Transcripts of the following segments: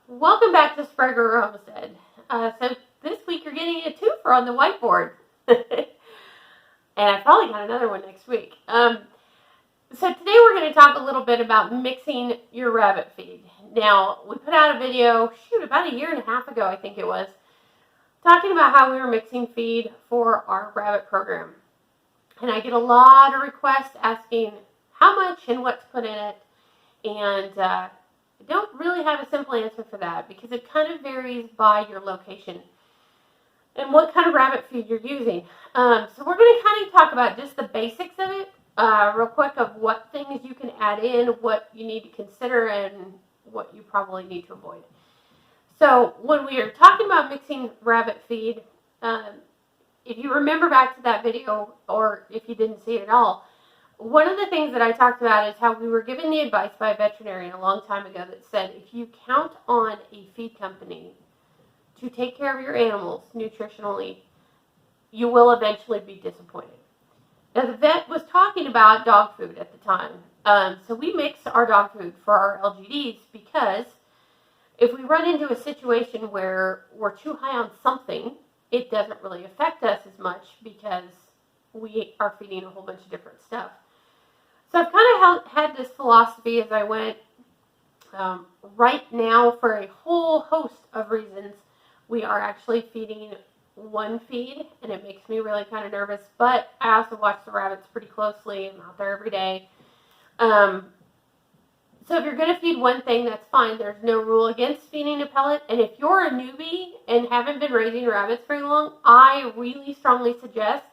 Welcome back to Sprague Homestead. So this week you're getting a twofer on the whiteboard. And I probably got another one next week. So today we're going to talk a little bit about mixing your rabbit feed. Now, we put out a video, about a year and a half ago, I think it was, talking about how we were mixing feed for our rabbit program. And I get a lot of requests asking how much and what to put in it. And I don't really have a simple answer for that because it kind of varies by your location and what kind of rabbit feed you're using. So we're going to kind of talk about just the basics of it real quick, of what things you can add in, what you need to consider, and what you probably need to avoid. So when we are talking about mixing rabbit feed, if you remember back to that video, or if you didn't see it at all, one of the things that I talked about is how we were given the advice by a veterinarian a long time ago that said if you count on a feed company to take care of your animals nutritionally, you will eventually be disappointed. Now, the vet was talking about dog food at the time. So we mix our dog food for our LGDs because if we run into a situation where we're too high on something, it doesn't really affect us as much because we are feeding a whole bunch of different stuff. So I've kind of had this philosophy as I went. Right now, for a whole host of reasons, we are actually feeding one feed, and it makes me really kind of nervous. But I also watch the rabbits pretty closely. I'm out there every day. So if you're going to feed one thing, that's fine. There's no rule against feeding a pellet. And if you're a newbie and haven't been raising rabbits very long, I really strongly suggest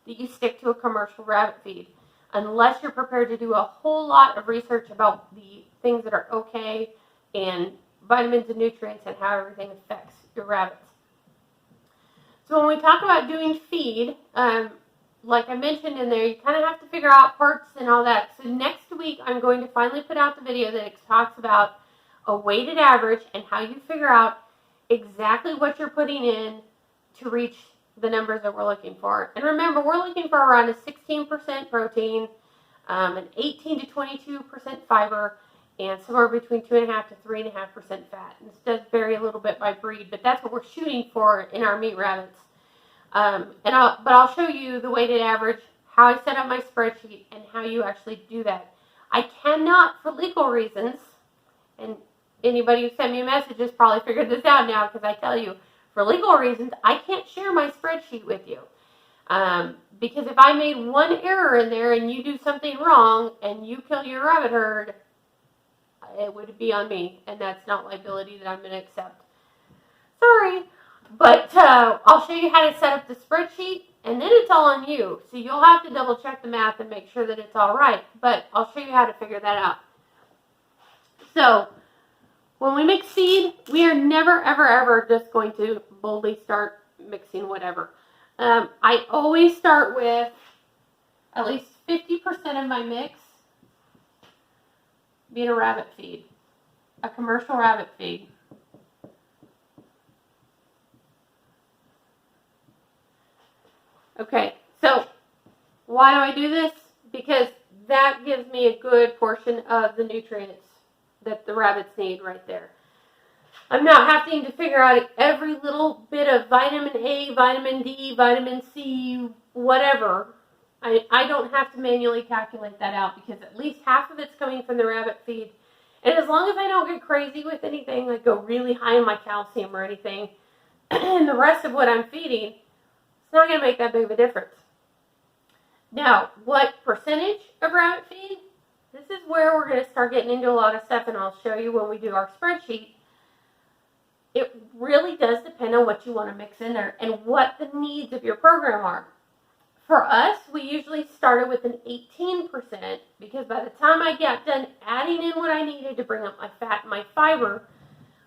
that you stick to a commercial rabbit feed, unless you're prepared to do a whole lot of research about the things that are okay and vitamins and nutrients and how everything affects your rabbits. So when we talk about doing feed, like I mentioned in there, you kind of have to figure out parts and all that. So next week, I'm going to finally put out the video that talks about a weighted average and how you figure out exactly what you're putting in to reach the numbers that we're looking for. And remember, we're looking for around a 16% protein, an 18 to 22% fiber, and somewhere between 2.5 to 3.5% fat. And this does vary a little bit by breed, but that's what we're shooting for in our meat rabbits. But I'll show you the weighted average, how I set up my spreadsheet, and how you actually do that. I cannot, for legal reasons, and anybody who sent me a message has probably figured this out now, because I tell you, for legal reasons, I can't share my spreadsheet with you. Because if I made one error in there and you do something wrong and you kill your rabbit herd, it would be on me, and that's not liability that I'm going to accept. Sorry. But I'll show you how to set up the spreadsheet, and then it's all on you. So you'll have to double check the math and make sure that it's all right. But I'll show you how to figure that out. So when we mix seed, we are never, ever, ever just going to boldly start mixing whatever. I always start with at least 50% of my mix being a rabbit feed, a commercial rabbit feed. Okay, so why do I do this? Because that gives me a good portion of the nutrients that the rabbits need right there. I'm not having to figure out every little bit of vitamin A, vitamin D, vitamin C, whatever. I don't have to manually calculate that out because at least half of it's coming from the rabbit feed. And as long as I don't get crazy with anything, like go really high in my calcium or anything, and the rest of what I'm feeding, it's not going to make that big of a difference. Now, what percentage of rabbit feed? This is where we're going to start getting into a lot of stuff, and I'll show you when we do our spreadsheet. It really does depend on what you want to mix in there and what the needs of your program are. For us, we usually started with an 18% because by the time I got done adding in what I needed to bring up my fat and my fiber,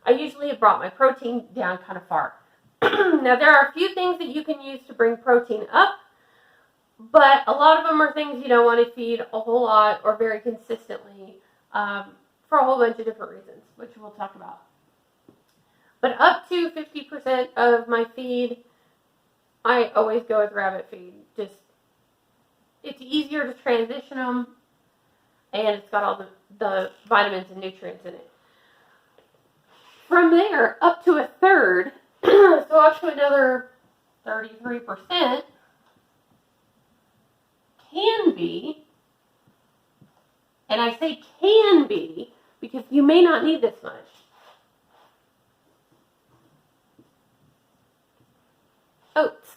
I usually have brought my protein down kind of far. Now, there are a few things that you can use to bring protein up, but a lot of them are things you don't want to feed a whole lot or very consistently for a whole bunch of different reasons, which we'll talk about. But up to 50% of my feed, I always go with rabbit feed. Just, it's easier to transition them, and it's got all the vitamins and nutrients in it. from there, up to a third, so up to another 33%, can be, and I say can be because you may not need this much. Oats.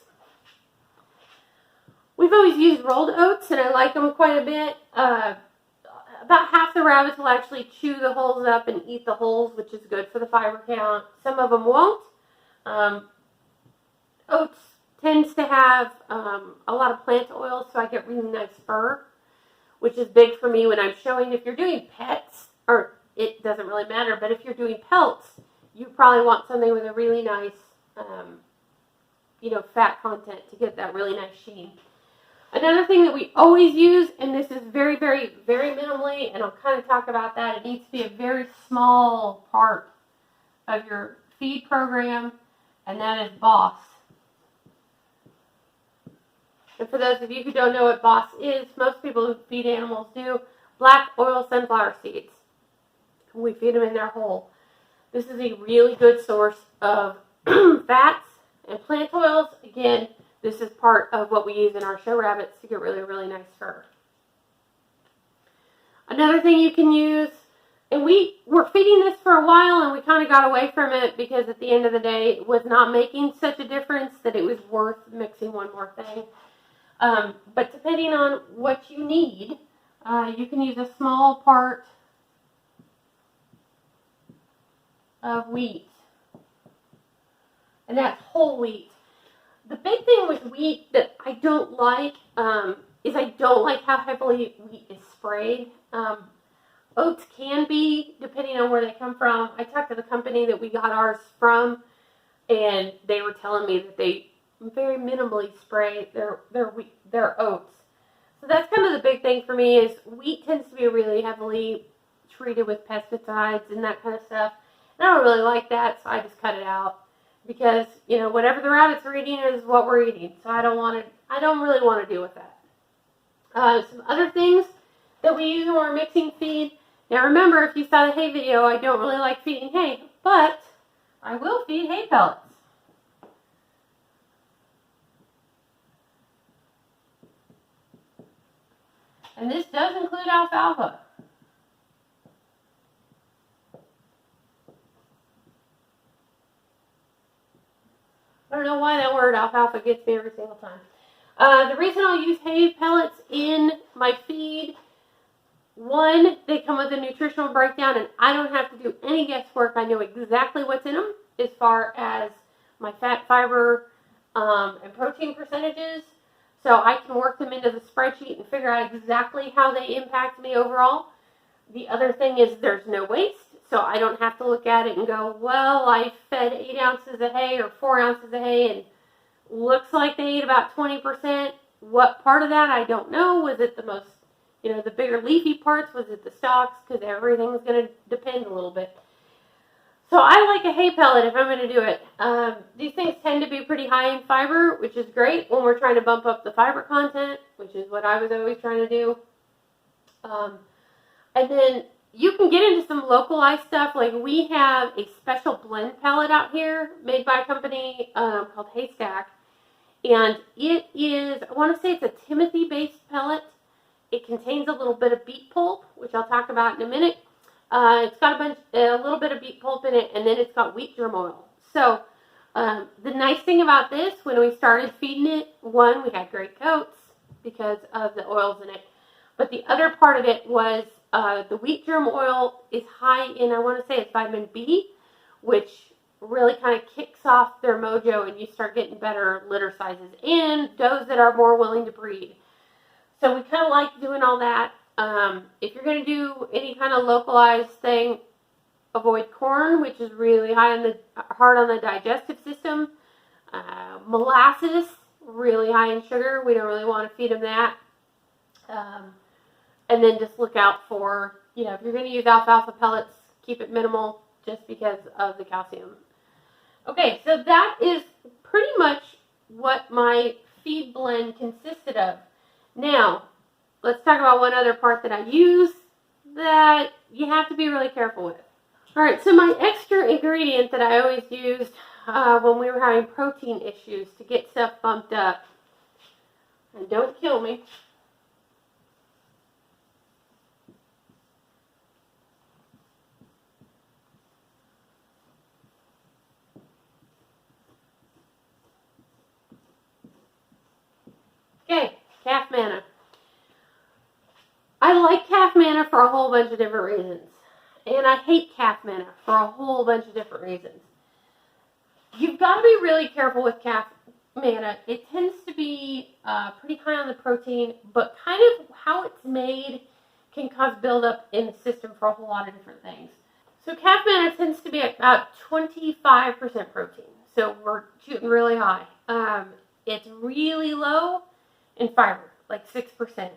We've always used rolled oats, and I like them quite a bit. About half the rabbits will actually chew the hulls up and eat the hulls, which is good for the fiber count. Some of them won't. Oats tends to have a lot of plant oil, so I get really nice fur, which is big for me when I'm showing. If you're doing pets, or it doesn't really matter, but if you're doing pelts, you probably want something with a really nice, fat content to get that really nice sheen. Another thing that we always use, and this is very, very, very minimally, and I'll kind of talk about that, it needs to be a very small part of your feed program, and that is Boss. And for those of you who don't know what Boss is, most people who feed animals do, black oil sunflower seeds. We feed them in their whole. This is a really good source of fats and plant oils. Again, this is part of what we use in our show rabbits to get really, really nice fur. Another thing you can use, and we were feeding this for a while and we kind of got away from it because at the end of the day it was not making such a difference that it was worth mixing one more thing. But depending on what you need, you can use a small part of wheat. And that's whole wheat. The big thing with wheat that I don't like is I don't like how heavily wheat is sprayed. Oats can be, depending on where they come from. I talked to the company that we got ours from, and they were telling me that they very minimally spray their oats. So that's kind of the big thing for me is wheat tends to be really heavily treated with pesticides and that kind of stuff. And I don't really like that, so I just cut it out. Because, whatever the rabbits are eating is what we're eating. So I don't really want to deal with that. Some other things that we use when we're mixing feed. Now remember, if you saw the hay video, I don't really like feeding hay, but I will feed hay pellets. And this does include alfalfa. I don't know why that word alfalfa gets me every single time. The reason I'll use hay pellets in my feed, one, they come with a nutritional breakdown and I don't have to do any guesswork. I know exactly what's in them as far as my fat, fiber, and protein percentages. So I can work them into the spreadsheet and figure out exactly how they impact me overall. The other thing is there's no waste. So I don't have to look at it and go, well, I fed 8 ounces of hay or 4 ounces of hay and looks like they ate about 20%. What part of that, I don't know. Was it the most, the bigger leafy parts? Was it the stalks? Because everything's going to depend a little bit. So I like a hay pellet if I'm going to do it. These things tend to be pretty high in fiber, which is great when we're trying to bump up the fiber content, which is what I was always trying to do. And then you can get into some localized stuff. Like we have a special blend pellet out here made by a company called Homestead. And it is, I want to say it's a Timothy-based pellet. It contains a little bit of beet pulp, which I'll talk about in a minute. It's got a little bit of beet pulp in it, and then it's got wheat germ oil. So the nice thing about this, when we started feeding it, one, we had great coats because of the oils in it. But the other part of it was the wheat germ oil is high in, I want to say it's vitamin B, which really kind of kicks off their mojo and you start getting better litter sizes and does that are more willing to breed. So we kind of like doing all that. If you're going to do any kind of localized thing, avoid corn, which is really hard on the digestive system. Molasses, really high in sugar. We don't really want to feed them that. And then just look out for, if you're going to use alfalfa pellets, keep it minimal just because of the calcium. Okay, so that is pretty much what my feed blend consisted of. Now, let's talk about one other part that I use that you have to be really careful with. All right, so my extra ingredient that I always used when we were having protein issues to get stuff bumped up, and don't kill me, okay, calf manna. I like calf manna for a whole bunch of different reasons. And I hate calf manna for a whole bunch of different reasons. You've got to be really careful with calf manna. It tends to be pretty high on the protein, but kind of how it's made can cause buildup in the system for a whole lot of different things. So calf manna tends to be about 25% protein. So we're shooting really high. It's really low in fiber, like 6%.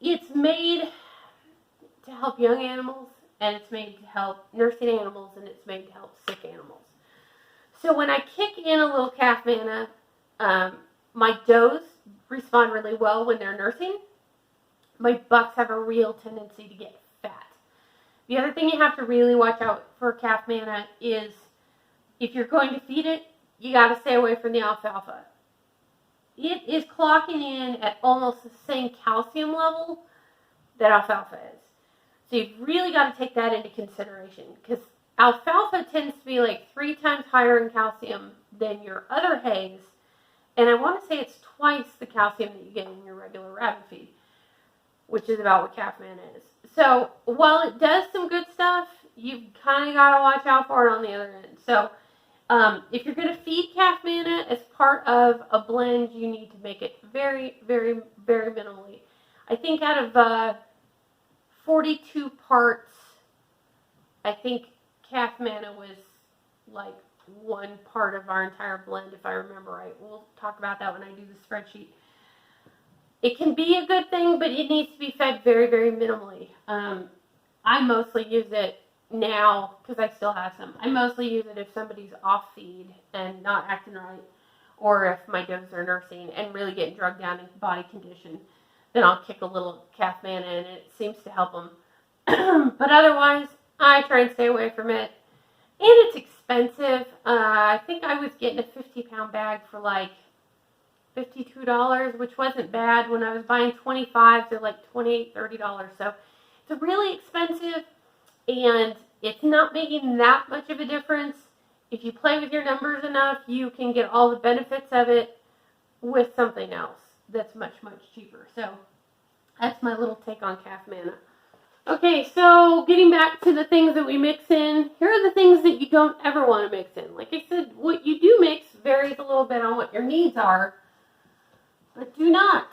It's made to help young animals, and it's made to help nursing animals, and it's made to help sick animals. So when I kick in a little calf manna, my does respond really well when they're nursing. My bucks have a real tendency to get fat. The other thing you have to really watch out for calf manna is if you're going to feed it, you got to stay away from the alfalfa. It is clocking in at almost the same calcium level that alfalfa is. So you've really got to take that into consideration because alfalfa tends to be like 3 times higher in calcium than your other hays. And I want to say it's twice the calcium that you get in your regular rabbit feed, which is about what calf manna is. So while it does some good stuff, you've kind of got to watch out for it on the other end. So if you're going to feed calf manna as part of a blend, you need to make it very, very, very minimally. I think out of 42 parts, I think calf manna was like 1 part of our entire blend, if I remember right. We'll talk about that when I do the spreadsheet. It can be a good thing, but it needs to be fed very, very minimally. I mostly use it now because I still have some. I mostly use it if somebody's off feed and not acting right, or if my does are nursing and really getting drugged down in body condition. Then I'll kick a little calf manna in and it seems to help them. But otherwise, I try and stay away from it. And it's expensive. I think I was getting a 50-pound bag for like $52, which wasn't bad. When I was buying 25, they're like $28, $30. So it's really expensive, and it's not making that much of a difference. If you play with your numbers enough, you can get all the benefits of it with something else that's much, much cheaper. So that's my little take on calf manna. Okay, so getting back to the things that we mix in, here are the things that you don't ever want to mix in. Like I said, what you do mix varies a little bit on what your needs are, but do not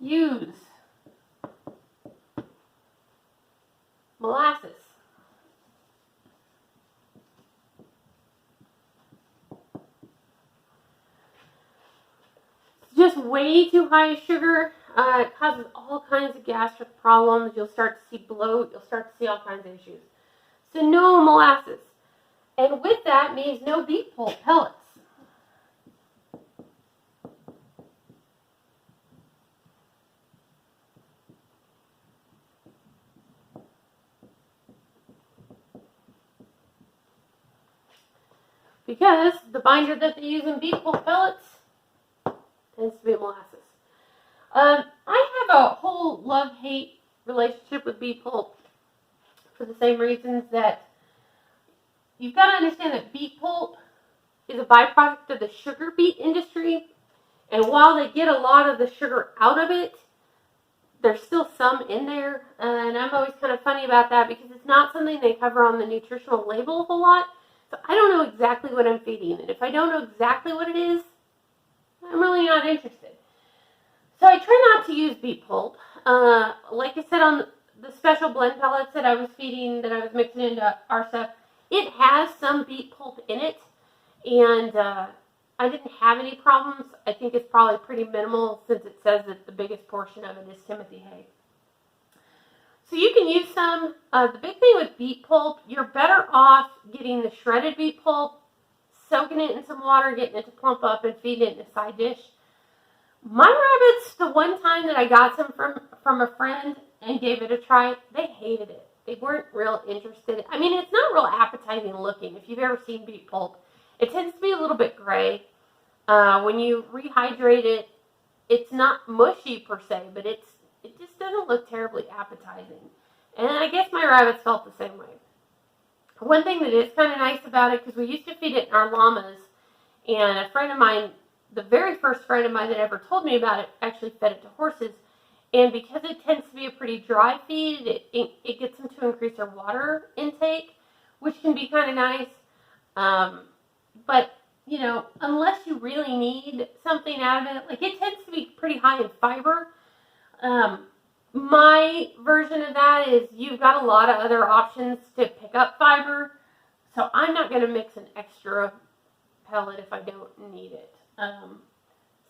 use molasses. It's just way too high sugar. It causes all kinds of gastric problems. You'll start to see bloat. You'll start to see all kinds of issues. So no molasses. And with that means no beef pulp pellets. Because the binder that they use in beef pulp pellets tends to be molasses. I have a whole love-hate relationship with beef pulp for the same reasons that you've got to understand that beef pulp is a byproduct of the sugar beet industry. And while they get a lot of the sugar out of it, there's still some in there. And I'm always kind of funny about that because it's not something they cover on the nutritional label a whole lot. So I don't know exactly what I'm feeding. And if I don't know exactly what it is, I'm really not interested. So I try not to use beet pulp. Like I said on the special blend pellets that I was feeding, that I was mixing into our stuff, it has some beet pulp in it. And I didn't have any problems. I think it's probably pretty minimal since it says that the biggest portion of it is Timothy hay. So you can use some. The big thing with beet pulp, you're better off getting the shredded beet pulp, soaking it in some water, getting it to plump up, and feeding it in a side dish. My rabbits, the one time that I got some from a friend, and gave it a try, they hated it. They weren't real interested. I mean, it's not real appetizing looking. If you've ever seen beet pulp, it tends to be a little bit gray. When you rehydrate it, it's not mushy per se, but it just doesn't look terribly appetizing. And I guess my rabbits felt the same way. One thing that is kind of nice about it, because we used to feed it in our llamas, and a friend of mine, the very first friend of mine that ever told me about it, actually fed it to horses. And because it tends to be a pretty dry feed, it gets them to increase their water intake, which can be kind of nice. But, you know, unless you really need something out of it, like it tends to be pretty high in fiber. My version of that is you've got a lot of other options to pick up fiber. So I'm not going to mix an extra pellet if I don't need it.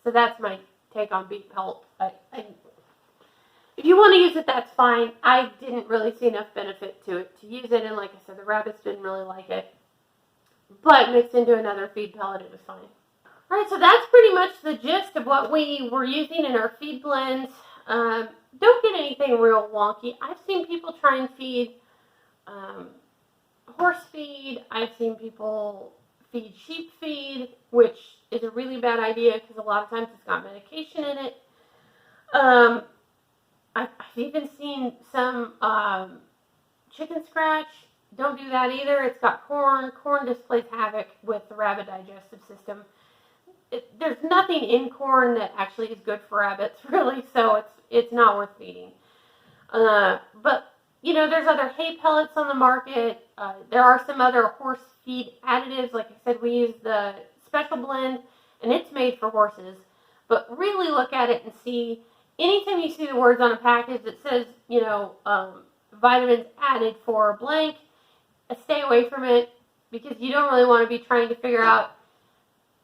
So that's my take on beet pelt. If you want to use it, that's fine. I didn't really see enough benefit to it to use it, and like I said, the rabbits didn't really like it. But mixed into another feed pellet, it was fine. All right, so that's pretty much the gist of what we were using in our feed blends. Don't get anything real wonky. I've seen people try and feed horse feed. I've seen people feed sheep feed, which is a really bad idea because a lot of times it's got medication in it. I've even seen some chicken scratch. Don't do that either. It's got corn. Corn just plays havoc with the rabbit digestive system. There's nothing in corn that actually is good for rabbits, really, so it's not worth feeding. But, you know, there's other hay pellets on the market. There are some other horse feed additives. Like I said, we use the special blend, and it's made for horses. But really look at it and see, anytime you see the words on a package that says, you know, vitamins added for blank, stay away from it, because you don't really want to be trying to figure out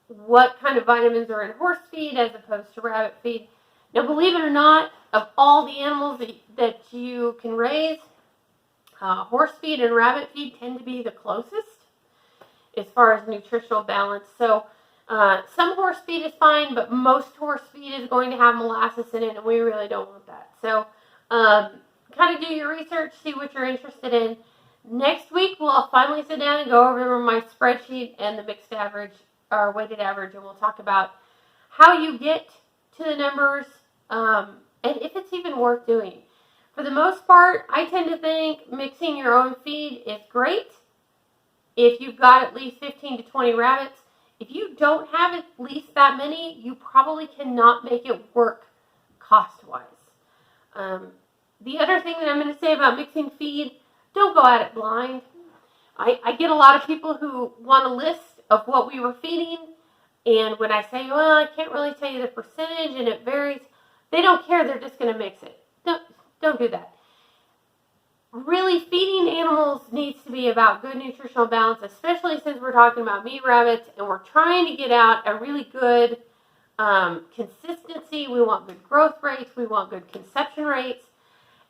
what kind of vitamins are in horse feed as opposed to rabbit feed. Now, believe it or not, of all the animals that you can raise, horse feed and rabbit feed tend to be the closest as far as nutritional balance. So some horse feed is fine, but most horse feed is going to have molasses in it, and we really don't want that. So kind of do your research, see what you're interested in. Next week, we'll finally sit down and go over my spreadsheet and the mixed average, or weighted average, and we'll talk about how you get to the numbers, and if it's even worth doing. For the most part, I tend to think mixing your own feed is great if you've got at least 15 to 20 rabbits. If you don't have at least that many, you probably cannot make it work cost-wise. The other thing that I'm going to say about mixing feed, don't go at it blind. I get a lot of people who want a list of what we were feeding, and when I say, well, I can't really tell you the percentage and it varies, they don't care, they're just going to mix it. Don't do that. Really, feeding animals needs to be about good nutritional balance, especially since we're talking about meat rabbits and we're trying to get out a really good consistency. We want good growth rates. We want good conception rates.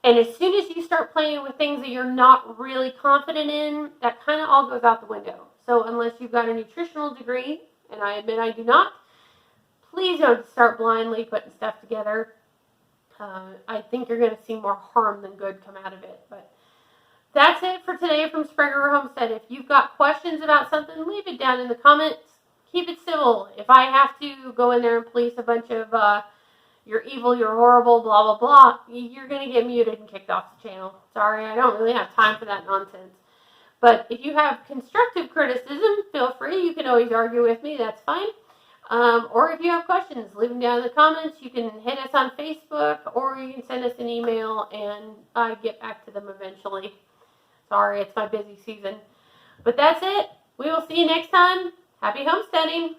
And as soon as you start playing with things that you're not really confident in, that kind of all goes out the window. So unless you've got a nutritional degree, and I admit I do not, please don't start blindly putting stuff together. I think you're going to see more harm than good come out of it. But that's it for today from Sprague Homestead. If you've got questions about something, leave it down in the comments. Keep it civil. If I have to go in there and police a bunch of you're evil, you're horrible, blah, blah, blah, you're going to get muted and kicked off the channel. Sorry, I don't really have time for that nonsense. But if you have constructive criticism, feel free. You can always argue with me. That's fine. Or if you have questions, leave them down in the comments. You can hit us on Facebook, or you can send us an email, and I get back to them eventually. Sorry, it's my busy season. But that's it. We will see you next time. Happy homesteading.